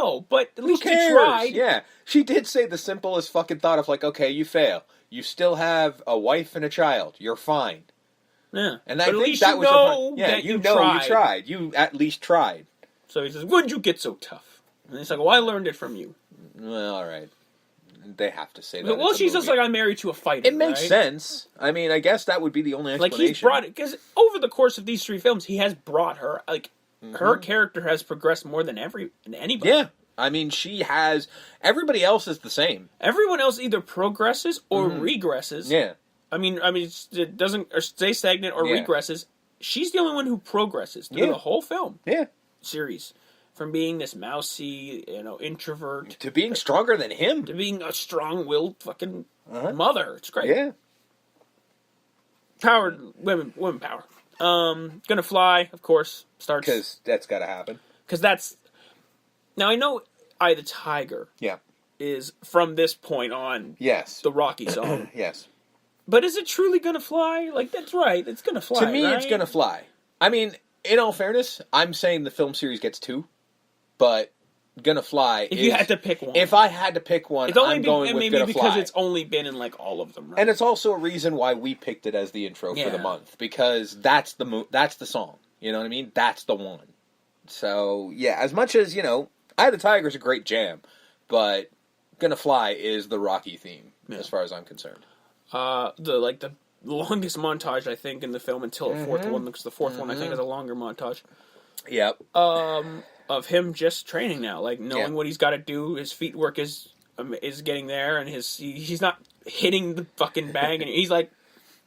No, but at least Who you cares? tried. Yeah. She did say the simplest fucking thought of like, okay, you fail. You still have a wife and a child. You're fine. Yeah. And but I at think least that you was know yeah, that you tried. You at least tried. So he says, "When'd you get so tough?" And he's like, "Well, I learned it from you." Well, all right. They have to say that. Well, she's just like, "I'm married to a fighter." It makes right? sense. I mean, I guess that would be the only explanation. Like he's brought it because over the course of these 3 films, he has brought her. Like her character has progressed more than anybody. Yeah, I mean, she has. Everybody else is the same. Everyone else either progresses or regresses. Yeah. I mean, it doesn't or stay stagnant or regresses. She's the only one who progresses through the whole film. Yeah. Series. From being this mousy, introvert to being stronger than him, to being a strong-willed fucking mother. It's great. Yeah. Powered women power. Gonna Fly, of course, starts because that's got to happen. Because that's now I know Eye the Tiger. Yeah. Is from this point on. Yes. The Rocky Zone. Yes. But is it truly gonna fly? Like that's right. It's gonna fly. To me, right? it's gonna fly. I mean, in all fairness, I'm saying the film series gets 2, but Gonna Fly. If you had to pick one, if I had to pick one, it's only I'm going with maybe Gonna because Fly. it's only been in like all of them. Right? And it's also a reason why we picked it as the intro for the month because that's the song. You know what I mean? That's the one. So yeah, as much as Eye of the Tiger is a great jam, but Gonna Fly is the Rocky theme as far as I'm concerned. The longest montage I think in the film until the fourth one, because the fourth one I think is a longer montage. Yep. Of him just training now, like knowing what he's got to do. His feet work is getting there, and he's not hitting the fucking bag, and he's like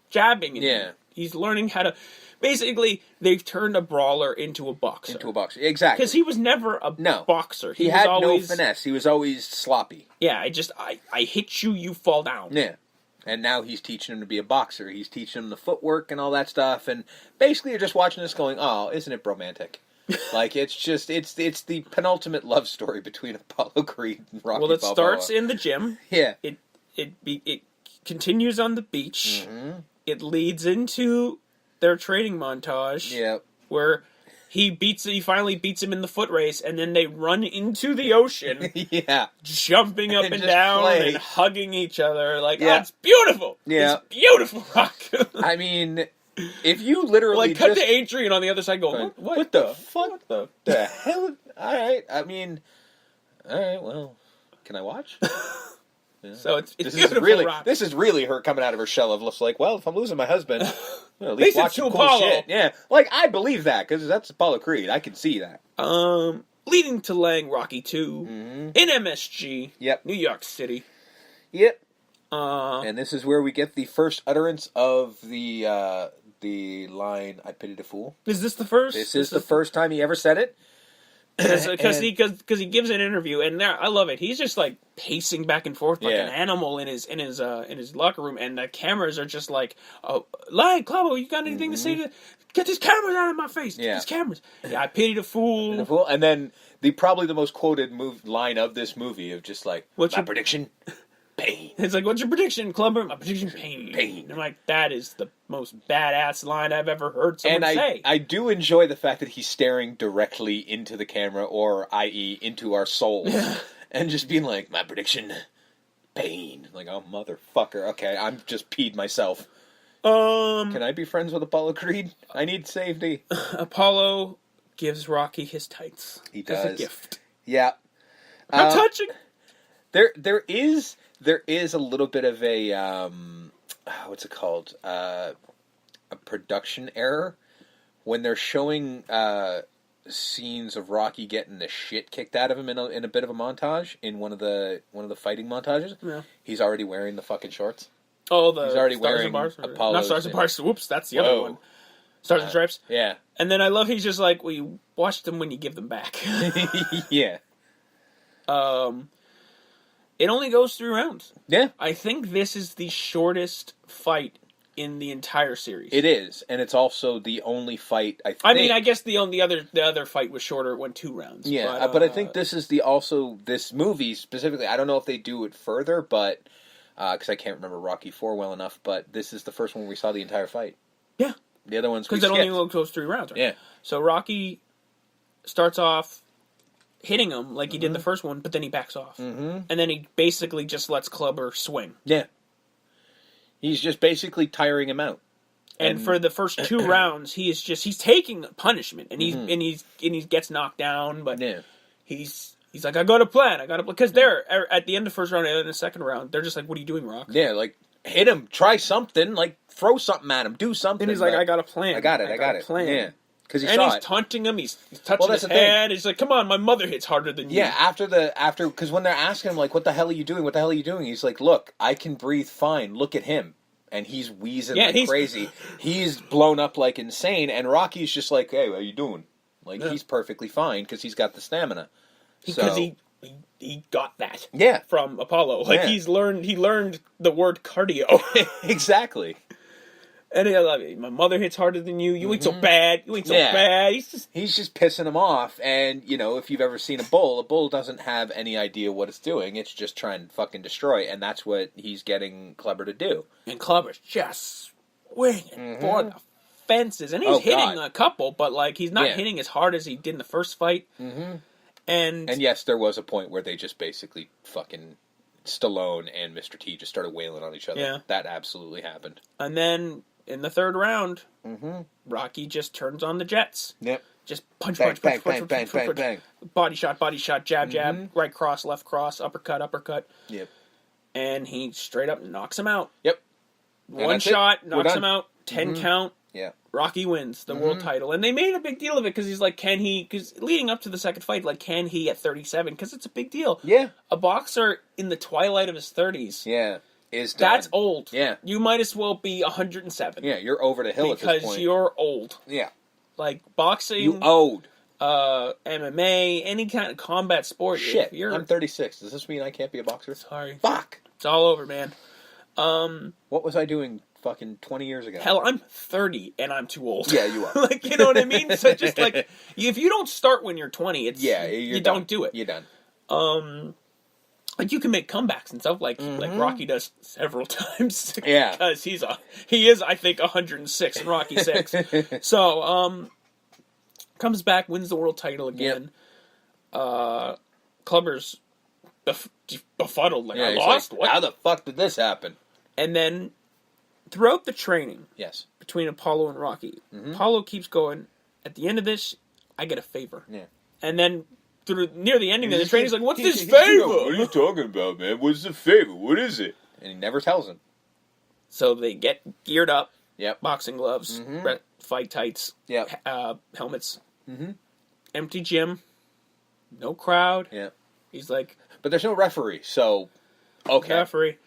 jabbing. And he's learning how to. Basically, they've turned a brawler into a boxer. Exactly. Because he was never a boxer. He had always, no finesse. He was always sloppy. Yeah, I hit you, you fall down. Yeah. And now he's teaching him to be a boxer. He's teaching him the footwork and all that stuff. And basically you're just watching this going, oh, isn't it bromantic? Like, it's the penultimate love story between Apollo Creed and Rocky Balboa. Well, it starts in the gym. Yeah. It continues on the beach. Mm-hmm. It leads into their training montage. Yep. Where he finally beats him in the foot race, and then they run into the ocean. Yeah. Jumping up and down play. and hugging each other. Like, oh, it's beautiful. Yeah. It's beautiful, Rock. I mean, if you literally cut to Adrian on the other side going, what the fuck? What the hell? Alright, I mean, alright, well, can I watch? Yeah. So it's beautiful, Rock. This is really her coming out of her shell of just like, well, if I'm losing my husband, at least watch some cool Apollo. shit. Yeah, like, I believe that, because that's Apollo Creed. I can see that. Leading to Lang Rocky II in MSG, New York City. Yep. And this is where we get the first utterance of the line, I pitied a fool. Is this the first? This is the first time he ever said it. Because he gives an interview, and there, I love it. He's just like pacing back and forth like an animal in his locker room, and the cameras are just like, Lang, Clavo, you got anything to say to? Get these cameras out of my face. Get these cameras. Yeah, I pitied a fool. And then probably the most quoted line of this movie of just like, what's your prediction? Pain. It's like, what's your prediction, Clubber? My prediction, pain. And I'm like, that is the most badass line I've ever heard someone say. I do enjoy the fact that he's staring directly into the camera, or i.e. into our souls, and just being like, my prediction, pain. Like, oh, motherfucker. Okay, I'm just peed myself. Can I be friends with Apollo Creed? I need safety. Apollo gives Rocky his tights. He does. As a gift. Yeah. How touching. There is a little bit of a what's it called? A production error when they're showing scenes of Rocky getting the shit kicked out of him in a bit of a montage in one of the fighting montages. Yeah. He's already wearing the fucking shorts. Oh, he's already wearing Apollo's. Not Stars and Bars. Whoops, that's the other one. Stars and Stripes. Yeah. And then I love he's just like, well, you watch them when you give them back. Yeah. It only goes 3 rounds. Yeah. I think this is the shortest fight in the entire series. It is, and it's also the only fight I think. I mean, I guess the other fight was shorter. It went 2 rounds. Yeah, but I think this is this movie specifically. I don't know if they do it further, but because I can't remember Rocky IV well enough. But this is the first one we saw the entire fight. Yeah. The other ones because it only goes 3 rounds. Right? Yeah. So Rocky starts off hitting him like he did the first one, but then he backs off. And then he basically just lets Clubber swing. Yeah. He's just basically tiring him out. And for the first 2 rounds, he's taking punishment, and he gets knocked down, but he's like, I got a plan, because they're at the end of the first round and in the second round, they're just like, what are you doing, Rock? Yeah, like, hit him, try something, like, throw something at him, do something. And he's like, I got a plan. I got it. Plan. Yeah. Because he's taunting him, he's touching his head, he's like, come on, my mother hits harder than you. Yeah, because when they're asking him, like, what the hell are you doing, he's like, look, I can breathe fine, look at him. And he's wheezing like crazy. He's blown up like insane, and Rocky's just like, hey, what are you doing? Like, he's perfectly fine, because he's got the stamina. Because he got that from Apollo. Like, he learned the word cardio. Exactly. And my mother hits harder than you. You ain't so bad. You ain't so bad. He's just pissing him off. And, if you've ever seen a bull doesn't have any idea what it's doing. It's just trying to fucking destroy. And that's what he's getting Clubber to do. And Clubber's just swinging for the fences. And he's hitting a couple, but, like, he's not hitting as hard as he did in the first fight. And yes, there was a point where they just basically fucking Stallone and Mr. T just started wailing on each other. Yeah. That absolutely happened. And then in the third round, Rocky just turns on the jets. Yep. Just punch. Bang. Body shot, jab, right cross, left cross, uppercut. Yep. And he straight up knocks him out. Yep. One shot, knocks him out, 10 count. Yeah. Rocky wins the world title. And they made a big deal of it because he's like, because leading up to the second fight, like, can he at 37? Because it's a big deal. Yeah. A boxer in the twilight of his 30s. Yeah. Is done. That's old. Yeah. You might as well be 107. Yeah, you're over the hill at this point. Because you're old. Yeah. Like, boxing. You owed. MMA, any kind of combat sport. Shit, I'm 36. Does this mean I can't be a boxer? Sorry. Fuck. It's all over, man. What was I doing fucking 20 years ago? Hell, I'm 30 and I'm too old. Yeah, you are. Like, you know what I mean? So just like, if you don't start when you're 20, it's you done. don't do it. You're done. Like, you can make comebacks and stuff like Rocky does several times. Yeah. Because he is, I think, 106 in Rocky 6. So, comes back, wins the world title again. Yep. Clubber's befuddled. Like, I lost? Like, what? How the fuck did this happen? And then, throughout the training between Apollo and Rocky, Apollo keeps going, at the end of this, I get a favor. Yeah. And then, near the ending of the training, he's like, what's this favor? What are you talking about, man? What's the favor? What is it? And he never tells him. So they get geared up. Yep. Boxing gloves, fight tights, helmets. Empty gym. No crowd. Yeah. He's like... But there's no referee, so... Okay. Referee.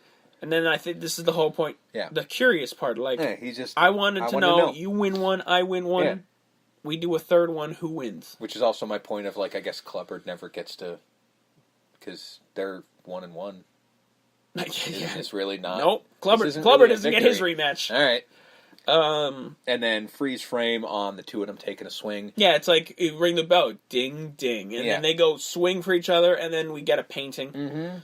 And then I think this is the whole point. Yeah. The curious part. Like, he's just, I wanted to know, you win one, I win one. Yeah. We do a third one, who wins? Which is also my point of, like, I guess Clubber never gets to... Because they're 1-1. It's really not... Nope. Clubber really doesn't get his rematch. All right. And then freeze frame on the two of them taking a swing. Yeah, it's like, you ring the bell, ding, ding. And then they go swing for each other, and then we get a painting.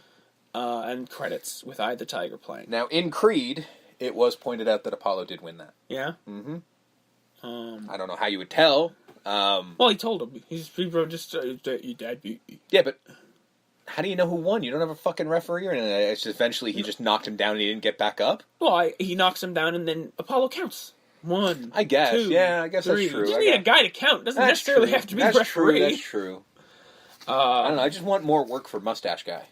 And credits with Eye the Tiger playing. Now, in Creed, it was pointed out that Apollo did win that. Yeah? I don't know how you would tell. Well, he told him. He just your dad beat me. Yeah, but how do you know who won? You don't have a fucking referee or anything. It's just eventually he just knocked him down and he didn't get back up? Well, he knocks him down and then Apollo counts. 1, I guess. 2, yeah, I guess 3. That's true. You just need a guy to count. It doesn't necessarily have to be the referee. That's true. I don't know. I just want more work for Mustache Guy.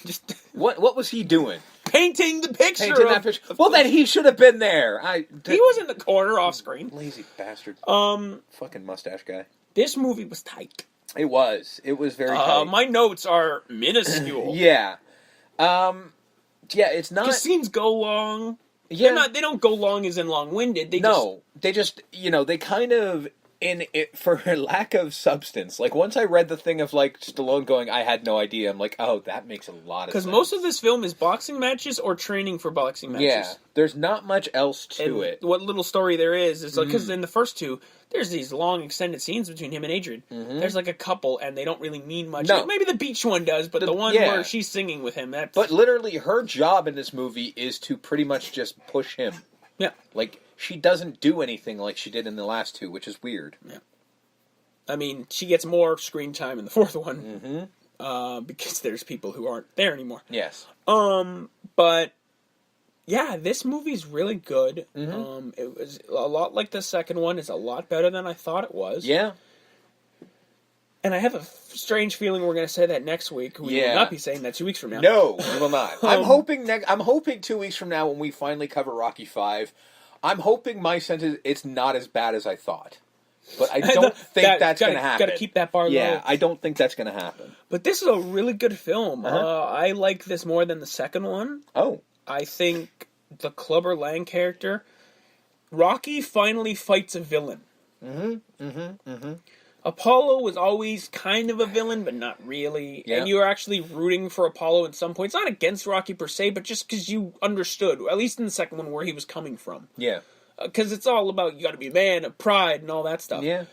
Just what was he doing? Painting the picture. That picture. Well, then he should have been there. He was in the corner off screen. Lazy bastard. Fucking Mustache Guy. This movie was tight. It was. It was very tight. My notes are minuscule. Yeah. It's not... Because scenes go long. Yeah. They don't go long as in long-winded. They just, they kind of... for lack of substance. Like, once I read the thing of, like, Stallone going, I had no idea, I'm like, oh, that makes a lot of sense. Because most of this film is boxing matches or training for boxing matches. Yeah, there's not much else to it. What little story there is like, because in the first two, there's these long extended scenes between him and Adrian. There's like a couple, and they don't really mean much. No. Like, maybe the beach one does, but the one where she's singing with him, that's... But literally, her job in this movie is to pretty much just push him. Yeah. Like, she doesn't do anything like she did in the last two, which is weird. Yeah. I mean, she gets more screen time in the fourth one because there's people who aren't there anymore. Yes. But yeah, this movie's really good. It was a lot like the second one. It's a lot better than I thought it was. Yeah. And I have a strange feeling we're going to say that next week. We will not be saying that 2 weeks from now. No, we will not. I'm hoping 2 weeks from now when we finally cover Rocky V, I'm hoping my sense is it's not as bad as I thought. But I don't think that's going to happen. Got to keep that bar low. Yeah, I don't think that's going to happen. But this is a really good film. I like this more than the second one. Oh. I think the Clubber Lang character, Rocky finally fights a villain. Apollo was always kind of a villain, but not really. Yeah. And you were actually rooting for Apollo at some points. Not against Rocky per se, but just because you understood, at least in the second one, where he was coming from. Yeah. Because it's all about, you got to be a man of pride and all that stuff. Yeah.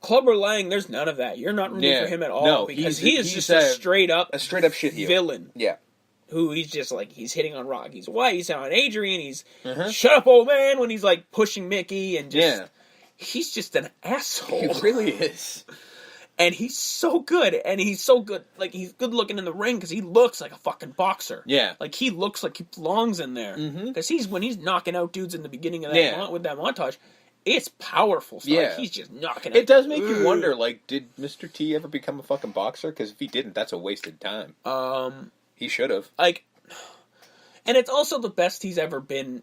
Clubber Lang, there's none of that. You're not rooting for him at all. No, because he's just a straight up shit heel. Villain. Yeah. Who he's just like, he's hitting on Rocky's wife, he's on Adrian, he's shut up old man when he's like pushing Mickey and just... Yeah. He's just an asshole. He really is. And he's so good. And he's so good. Like, he's good looking in the ring because he looks like a fucking boxer. Yeah. Like, he looks like he belongs in there. Because when he's knocking out dudes in the beginning of that with that montage, it's powerful stuff. Yeah. Like, he's just knocking out. It does make you wonder, like, did Mr. T ever become a fucking boxer? Because if he didn't, that's a wasted time. He should have. Like, and it's also the best he's ever been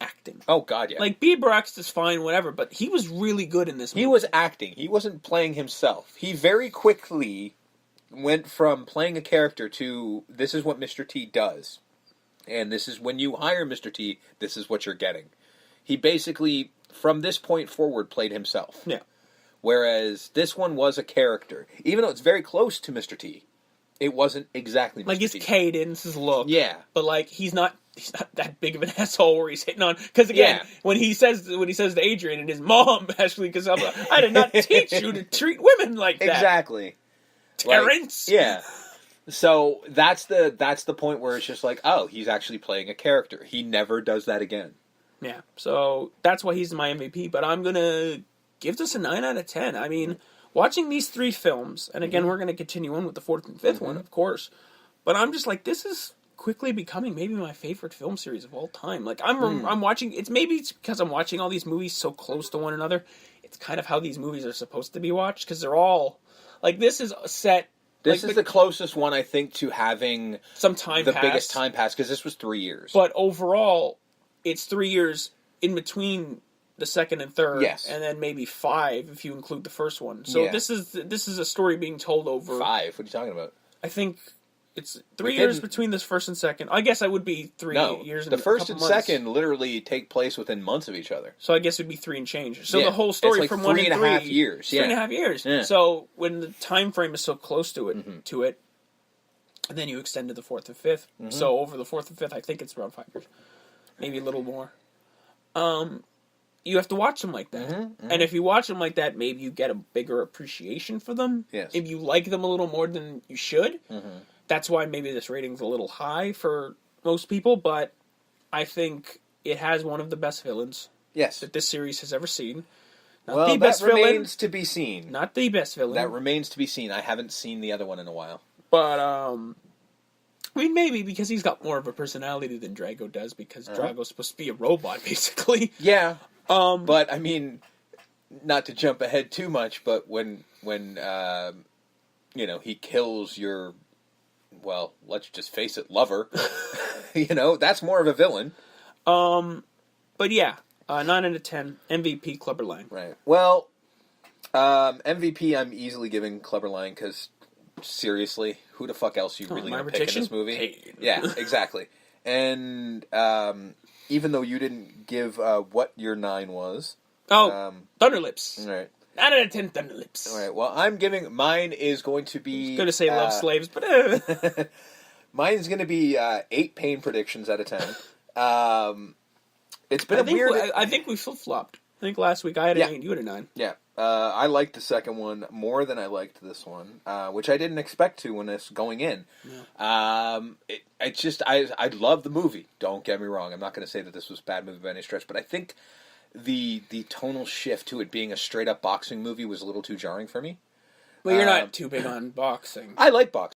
acting. Oh, God, yeah. Like, Bieber is fine, whatever, but he was really good in this movie. He was acting. He wasn't playing himself. He very quickly went from playing a character to, this is what Mr. T does. And this is, when you hire Mr. T, this is what you're getting. He basically, from this point forward, played himself. Yeah. Whereas this one was a character. Even though it's very close to Mr. T, it wasn't exactly Mr. Like, his T. cadence, his look. Yeah. But, like, he's not that big of an asshole where he's hitting on... Because, again, when he says to Adrian and his mom, actually, because I'm like, I did not teach you to treat women like that. Exactly. Terrence? Like, yeah. So, that's the point where it's just like, oh, he's actually playing a character. He never does that again. Yeah. So, that's why he's my MVP. But I'm going to give this a 9 out of 10. I mean... Watching these three films, and again, we're going to continue on with the fourth and fifth one, of course, but I'm just like, this is quickly becoming maybe my favorite film series of all time. Like, I'm watching, it's because I'm watching all these movies so close to one another. It's kind of how these movies are supposed to be watched, because they're all, like, this is set... This is the closest one, I think, to having... Some time the biggest time pass, because this was 3 years. But overall, it's 3 years in between... the second and third, and then maybe 5 if you include the first one. So this is a story being told over 5. What are you talking about? I think it's 3 years between this first and second. I guess I would be 3 years. The first and second literally take place within months of each other. So I guess it'd be 3 and change. So the whole story from 1 and 3 3.5 years. 3.5 years. Yeah. So when the time frame is so close to it, and then you extend to the fourth and fifth. So over the fourth and fifth, I think it's around 5 years, maybe a little more. You have to watch them like that. And if you watch them like that, maybe you get a bigger appreciation for them. Yes. If you like them a little more than you should. That's why maybe this rating's a little high for most people, but I think it has one of the best villains that this series has ever seen. Not the best villain. Remains to be seen. Not the best villain. That remains to be seen. I haven't seen the other one in a while. But, I mean, maybe because he's got more of a personality than Drago does, because Drago's supposed to be a robot, basically. Yeah. But, I mean, not to jump ahead too much, but when he kills your, well, let's just face it, lover, that's more of a villain. But yeah, 9 out of 10, MVP, Clubber Lang. Right. Well, MVP I'm easily giving Clubber Lang, because, seriously, who the fuck else are you really going to pick in this movie? Hey. Yeah, exactly. And, even though you didn't give what your 9 was. Oh, Thunderlips. All right. 9 out of 10 Thunderlips. All right, well, mine is going to be... I was going to say Love Slaves, but... Mine is going to be 8 pain predictions out of 10. It's been weird... I think we flip-flopped. I think last week I had an 8, you had a 9. Yeah. I liked the second one more than I liked this one, which I didn't expect to when it's going in. Yeah. I love the movie. Don't get me wrong. I'm not going to say that this was a bad movie by any stretch, but I think the tonal shift to it being a straight up boxing movie was a little too jarring for me. Well, you're not too big on boxing. I like boxing.